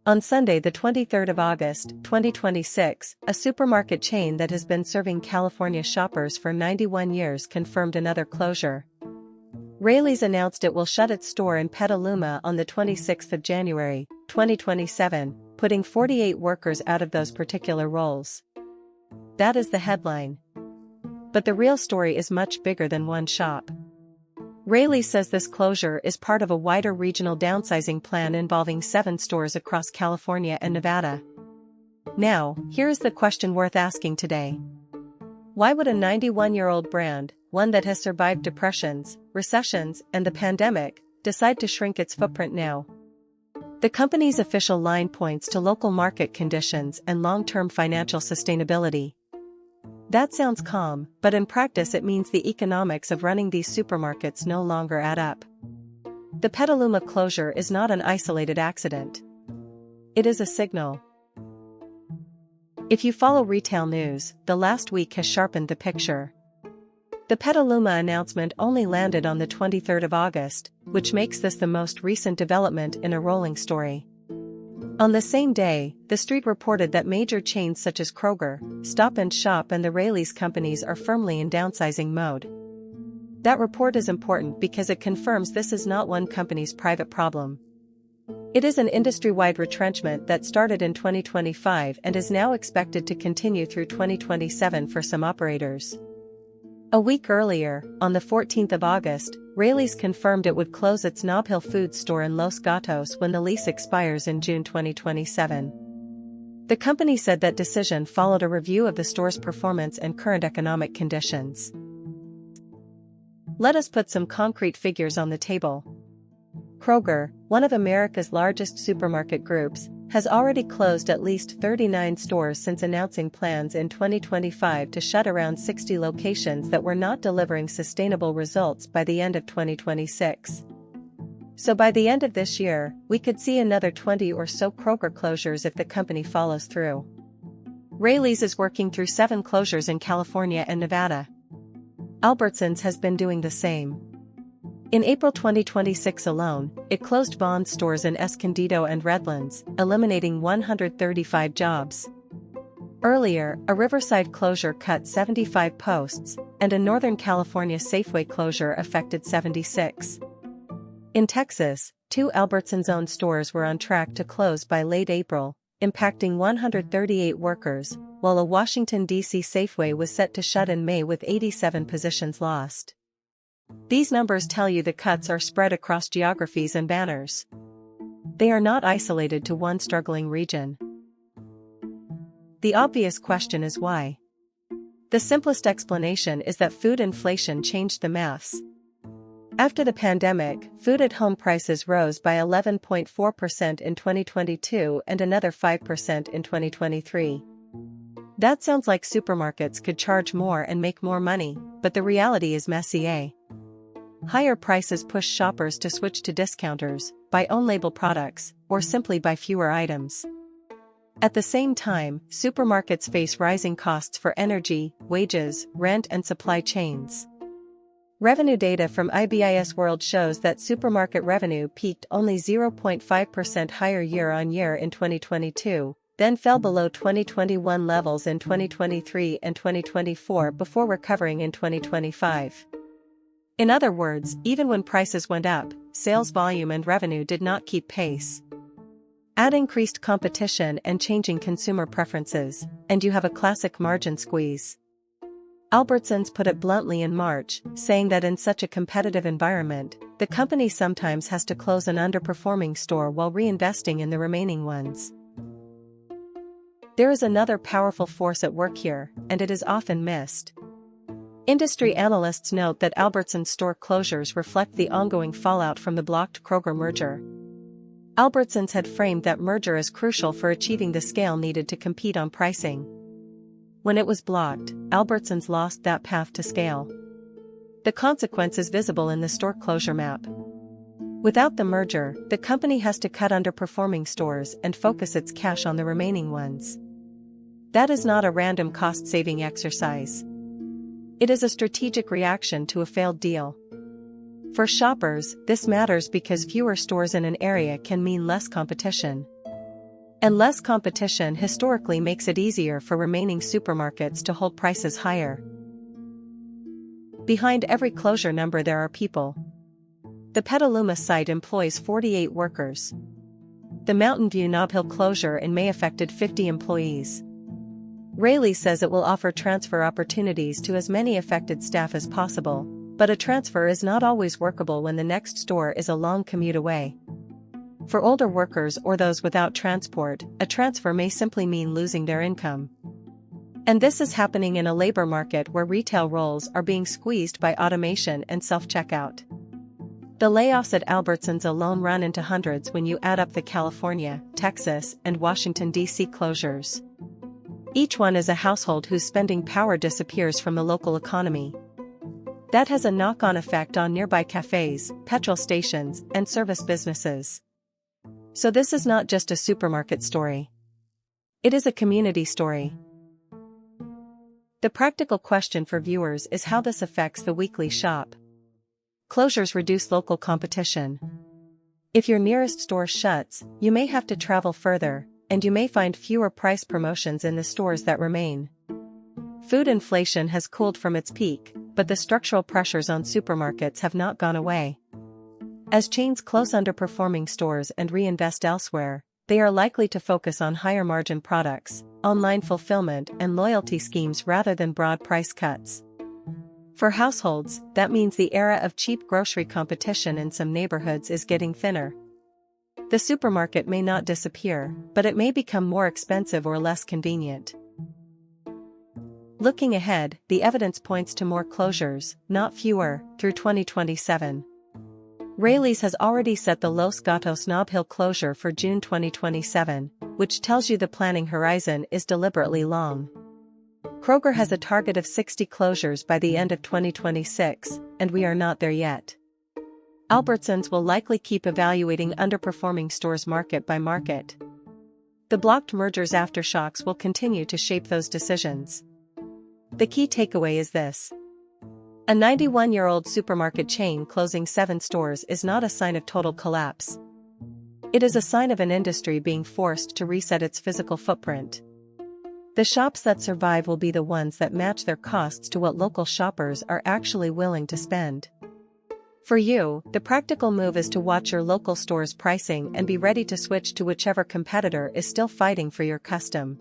On Sunday, the 23rd of August, 2026, a supermarket chain that has been serving California shoppers for 91 years confirmed another closure. Raley's announced it will shut its store in Petaluma on the 26th of January, 2027, putting 48 workers out of those particular roles. That is the headline. But the real story is much bigger than one shop. Raley says this closure is part of a wider regional downsizing plan involving 7 stores across California and Nevada. Now, here is the question worth asking today. Why would a 91-year-old brand, one that has survived depressions, recessions, and the pandemic, decide to shrink its footprint now? The company's official line points to local market conditions and long-term financial sustainability. That sounds calm, but in practice it means the economics of running these supermarkets no longer add up. The Petaluma closure is not an isolated accident. It is a signal. If you follow retail news, the last week has sharpened the picture. The Petaluma announcement only landed on the 23rd of August, which makes this the most recent development in a rolling story. On the same day, The Street reported that major chains such as Kroger, Stop & Shop and the Raley's companies are firmly in downsizing mode. That report is important because it confirms this is not one company's private problem. It is an industry-wide retrenchment that started in 2025 and is now expected to continue through 2027 for some operators. A week earlier, on the 14th of August, Raley's confirmed it would close its Nob Hill Foods store in Los Gatos when the lease expires in June 2027. The company said that decision followed a review of the store's performance and current economic conditions. Let us put some concrete figures on the table. Kroger, one of America's largest supermarket groups, has already closed at least 39 stores since announcing plans in 2025 to shut around 60 locations that were not delivering sustainable results by the end of 2026. So by the end of this year, we could see another 20 or so Kroger closures if the company follows through. Raley's is working through 7 closures in California and Nevada. Albertsons has been doing the same. In April 2026 alone, it closed Bond stores in Escondido and Redlands, eliminating 135 jobs. Earlier, a Riverside closure cut 75 posts, and a Northern California Safeway closure affected 76. In Texas, 2 Albertsons-owned stores were on track to close by late April, impacting 138 workers, while a Washington, D.C. Safeway was set to shut in May with 87 positions lost. These numbers tell you the cuts are spread across geographies and banners. They are not isolated to one struggling region. The obvious question is why? The simplest explanation is that food inflation changed the maths. After the pandemic, food-at-home prices rose by 11.4% in 2022 and another 5% in 2023. That sounds like supermarkets could charge more and make more money, but the reality is messy, eh? Higher prices push shoppers to switch to discounters, buy own-label products, or simply buy fewer items. At the same time, supermarkets face rising costs for energy, wages, rent and supply chains. Revenue data from IBIS World shows that supermarket revenue peaked only 0.5% higher year-on-year in 2022, then fell below 2021 levels in 2023 and 2024 before recovering in 2025. In other words, even when prices went up, sales volume and revenue did not keep pace. Add increased competition and changing consumer preferences, and you have a classic margin squeeze. Albertsons put it bluntly in March, saying that in such a competitive environment, the company sometimes has to close an underperforming store while reinvesting in the remaining ones. There is another powerful force at work here, and it is often missed. Industry analysts note that Albertsons store closures reflect the ongoing fallout from the blocked Kroger merger. Albertsons had framed that merger as crucial for achieving the scale needed to compete on pricing. When it was blocked, Albertsons lost that path to scale. The consequence is visible in the store closure map. Without the merger, the company has to cut underperforming stores and focus its cash on the remaining ones. That is not a random cost-saving exercise. It is a strategic reaction to a failed deal. For shoppers, this matters because fewer stores in an area can mean less competition. And less competition historically makes it easier for remaining supermarkets to hold prices higher. Behind every closure number there are people. The Petaluma site employs 48 workers. The Mountain View Nob Hill closure in May affected 50 employees. Raley says it will offer transfer opportunities to as many affected staff as possible, but a transfer is not always workable when the next store is a long commute away. For older workers or those without transport, a transfer may simply mean losing their income. And this is happening in a labor market where retail roles are being squeezed by automation and self-checkout. The layoffs at Albertsons alone run into hundreds when you add up the California, Texas, and Washington, D.C. closures. Each one is a household whose spending power disappears from the local economy. That has a knock-on effect on nearby cafes, petrol stations, and service businesses. So this is not just a supermarket story. It is a community story. The practical question for viewers is how this affects the weekly shop. Closures reduce local competition. If your nearest store shuts, you may have to travel further, and you may find fewer price promotions in the stores that remain. Food inflation has cooled from its peak, but the structural pressures on supermarkets have not gone away. As chains close underperforming stores and reinvest elsewhere, they are likely to focus on higher-margin products, online fulfillment and loyalty schemes rather than broad price cuts. For households, that means the era of cheap grocery competition in some neighborhoods is getting thinner. The supermarket may not disappear, but it may become more expensive or less convenient. Looking ahead, the evidence points to more closures, not fewer, through 2027. Raley's has already set the Los Gatos Nob Hill closure for June 2027, which tells you the planning horizon is deliberately long. Kroger has a target of 60 closures by the end of 2026, and we are not there yet. Albertsons will likely keep evaluating underperforming stores market by market. The blocked mergers aftershocks will continue to shape those decisions. The key takeaway is this. A 91-year-old supermarket chain closing 7 stores is not a sign of total collapse. It is a sign of an industry being forced to reset its physical footprint. The shops that survive will be the ones that match their costs to what local shoppers are actually willing to spend. For you, the practical move is to watch your local store's pricing and be ready to switch to whichever competitor is still fighting for your custom.